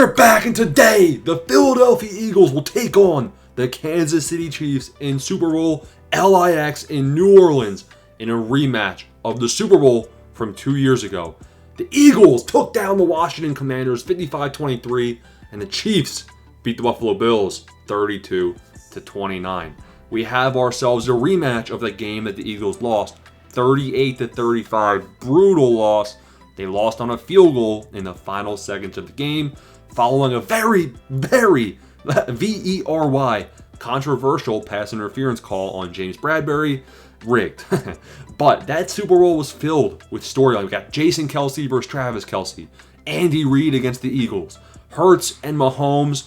We're back, and today the Philadelphia Eagles will take on the Kansas City Chiefs in Super Bowl LIX in New Orleans in a rematch of the Super Bowl from 2 years ago. The Eagles took down the Washington Commanders 55-23, and the Chiefs beat the Buffalo Bills 32-29. We have ourselves a rematch of the game that the Eagles lost 38-35. Brutal loss. They lost on a field goal in the final seconds of the game, following a very very controversial pass interference call on James Bradbury. Rigged. But that Super Bowl was filled with storyline. We got Jason Kelce versus Travis Kelce, Andy Reid against the Eagles, Hurts and Mahomes,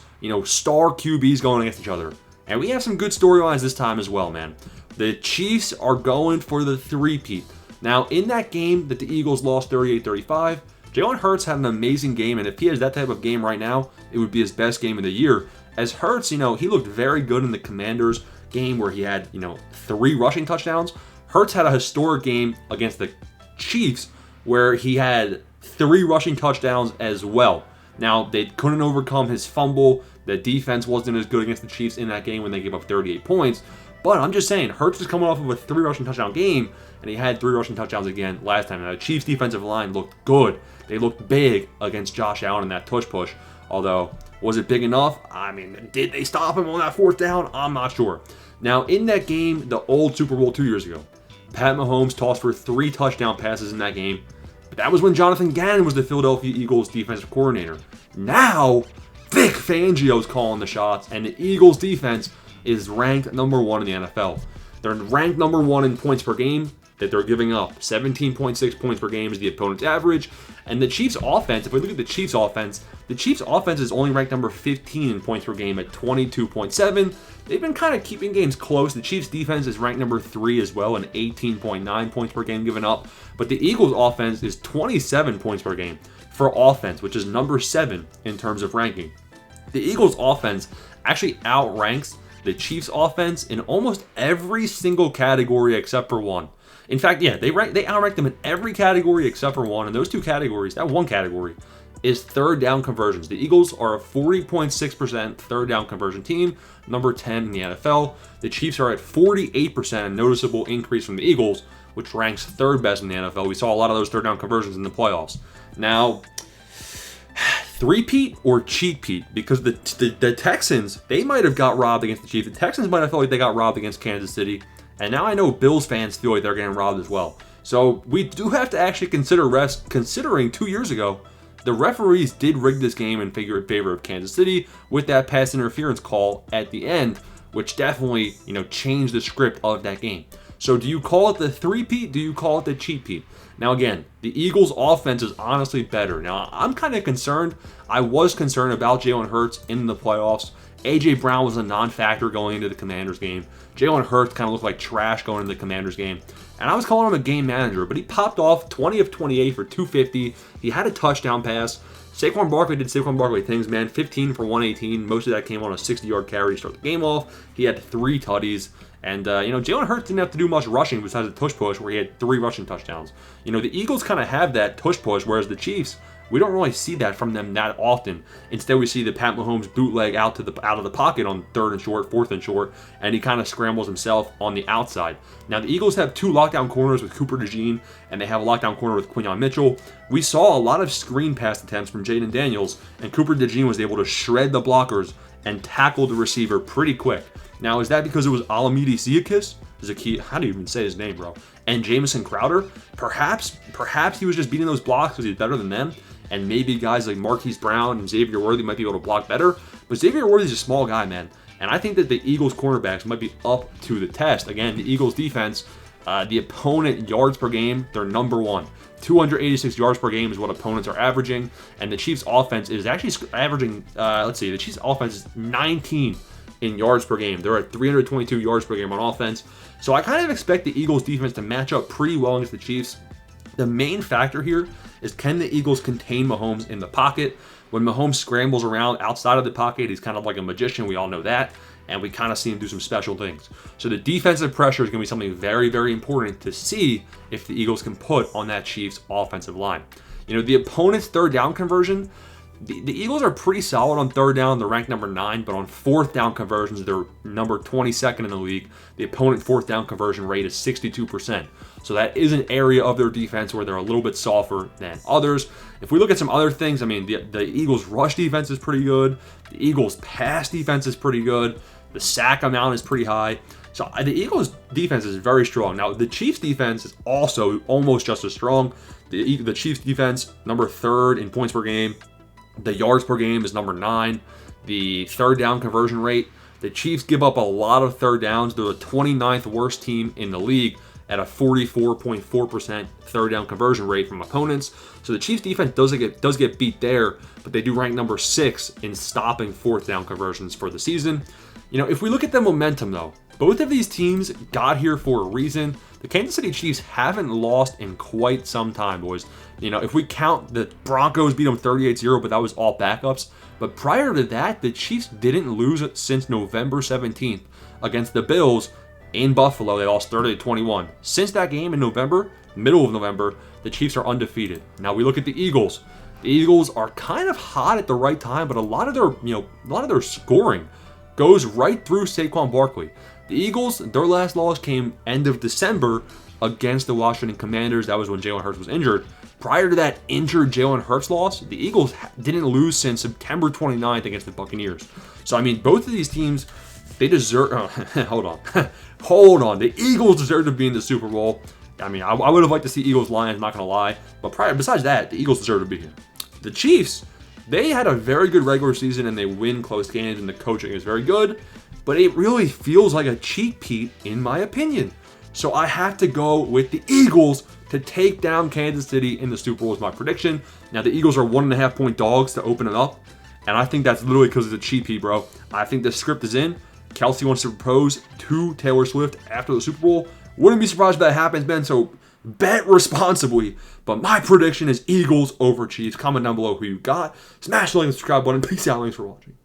star QBs going against each other. And we have some good storylines this time as well, man. The Chiefs are going for the three-peat. Now, in that game that the Eagles lost 38-35, Jalen Hurts had an amazing game, and if he has that type of game right now, it would be his best game of the year. As Hurts, he looked very good in the Commanders game where he had, 3 rushing touchdowns. Hurts had a historic game against the Chiefs where he had 3 rushing touchdowns as well. Now, they couldn't overcome his fumble. The defense wasn't as good against the Chiefs in that game when they gave up 38 points. But I'm just saying, Hurts is coming off of a 3 rushing touchdown game, and he had 3 rushing touchdowns again last time. Now, the Chiefs' defensive line looked good. They looked big against Josh Allen in that tush push. Although, was it big enough? I mean, did they stop him on that 4th down? I'm not sure. Now, in that game, the old Super Bowl 2 years ago, Pat Mahomes tossed for 3 touchdown passes in that game. But that was when Jonathan Gannon was the Philadelphia Eagles defensive coordinator. Now, Vic Fangio's calling the shots, and the Eagles defense is ranked number 1 in the NFL. They're ranked number 1 in points per game that they're giving up. 17.6 points per game is the opponent's average. And the Chiefs' offense, if we look at the Chiefs' offense is only ranked number 15 in points per game at 22.7. They've been kind of keeping games close. The Chiefs' defense is ranked number 3 as well, and 18.9 points per game given up. But the Eagles' offense is 27 points per game for offense, which is number 7 in terms of ranking. The Eagles' offense actually outranks the Chiefs' offense in almost every single category except for one. In fact, yeah, they outrank them in every category except for one. And those 2 categories, that one category, is third down conversions. The Eagles are a 40.6% third down conversion team, number 10 in the NFL. The Chiefs are at 48%, a noticeable increase from the Eagles, which ranks 3rd best in the NFL. We saw a lot of those third down conversions in the playoffs. Now, three-peat or cheat-peat? Because the Texans, they might have got robbed against the Chiefs. The Texans might have felt like they got robbed against Kansas City. And now I know Bills fans feel like they're getting robbed as well. So we do have to actually consider refs, considering 2 years ago, the referees did rig this game in favor of Kansas City with that pass interference call at the end, which definitely, changed the script of that game. So do you call it the three-peat? Do you call it the cheat-peat? Now again, the Eagles' offense is honestly better. Now I'm kind of concerned. I was concerned about Jalen Hurts in the playoffs. A.J. Brown was a non-factor going into the Commanders game. Jalen Hurts kind of looked like trash going into the Commanders game. And I was calling him a game manager, but he popped off 20 of 28 for 250. He had a touchdown pass. Saquon Barkley did Saquon Barkley things, man. 15 for 118. Most of that came on a 60-yard carry to start the game off. He had 3 tutties. And, Jalen Hurts didn't have to do much rushing besides a tush push where he had 3 rushing touchdowns. The Eagles kind of have that tush push, whereas the Chiefs, we don't really see that from them that often. Instead, we see the Pat Mahomes bootleg out of the pocket on 3rd and short, 4th and short, and he kind of scrambles himself on the outside. Now, the Eagles have 2 lockdown corners with Cooper DeJean, and they have a lockdown corner with Quinyon Mitchell. We saw a lot of screen pass attempts from Jaden Daniels, and Cooper DeJean was able to shred the blockers and tackle the receiver pretty quick. Now, is that because it was Alameda Ziakis? How do you even say his name, bro? And Jamison Crowder? Perhaps he was just beating those blocks because he's better than them. And maybe guys like Marquise Brown and Xavier Worthy might be able to block better. But Xavier Worthy's a small guy, man. And I think that the Eagles cornerbacks might be up to the test. Again, the Eagles defense, the opponent yards per game, they're number 1. 286 yards per game is what opponents are averaging. And the Chiefs offense is actually averaging, the Chiefs offense is 19 in yards per game. They're at 322 yards per game on offense. So I kind of expect the Eagles defense to match up pretty well against the Chiefs. The main factor here is, can the Eagles contain Mahomes in the pocket? When Mahomes scrambles around outside of the pocket, he's kind of like a magician. We all know that. And we kind of see him do some special things. So the defensive pressure is going to be something very, very important to see if the Eagles can put on that Chiefs offensive line. The opponent's third down conversion, The Eagles are pretty solid on third down. They're ranked number 9, but on fourth down conversions, they're number 22nd in the league. The opponent fourth down conversion rate is 62%. So that is an area of their defense where they're a little bit softer than others. If we look at some other things, I mean, the Eagles' rush defense is pretty good. The Eagles' pass defense is pretty good. The sack amount is pretty high. So the Eagles' defense is very strong. Now, the Chiefs' defense is also almost just as strong. The Chiefs' defense, number 3rd in points per game. The yards per game is number 9. The third down conversion rate, the Chiefs give up a lot of third downs. They're the 29th worst team in the league at a 44.4% third down conversion rate from opponents. So the Chiefs defense does get beat there, but they do rank number 6 in stopping fourth down conversions for the season. You know, if we look at the momentum though, both of these teams got here for a reason. The Kansas City Chiefs haven't lost in quite some time, boys. You know, if we count, the Broncos beat them 38-0, but that was all backups. But prior to that, the Chiefs didn't lose it since November 17th against the Bills in Buffalo. They lost 30-21. Since that game in November, middle of November, the Chiefs are undefeated. Now we look at the Eagles. The Eagles are kind of hot at the right time, but a lot of their scoring goes right through Saquon Barkley. The Eagles, their last loss came end of December against the Washington Commanders. That was when Jalen Hurts was injured. Prior to that injured Jalen Hurts loss, the Eagles didn't lose since September 29th against the Buccaneers. So, I mean, both of these teams, they deserve... hold on. Hold on. The Eagles deserve to be in the Super Bowl. I mean, I would have liked to see Eagles-Lions, not going to lie. But besides that, the Eagles deserve to be here. The Chiefs, they had a very good regular season, and they win close games, and the coaching is very good. But it really feels like a cheat sheet, in my opinion. So I have to go with the Eagles to take down Kansas City in the Super Bowl is my prediction. Now, the Eagles are 1.5-point dogs to open it up. And I think that's literally because it's a cheat sheet, bro. I think the script is in. Kelsey wants to propose to Taylor Swift after the Super Bowl. Wouldn't be surprised if that happens, Ben. So bet responsibly. But my prediction is Eagles over Chiefs. Comment down below who you got. Smash the like and subscribe button. Peace out. Thanks for watching.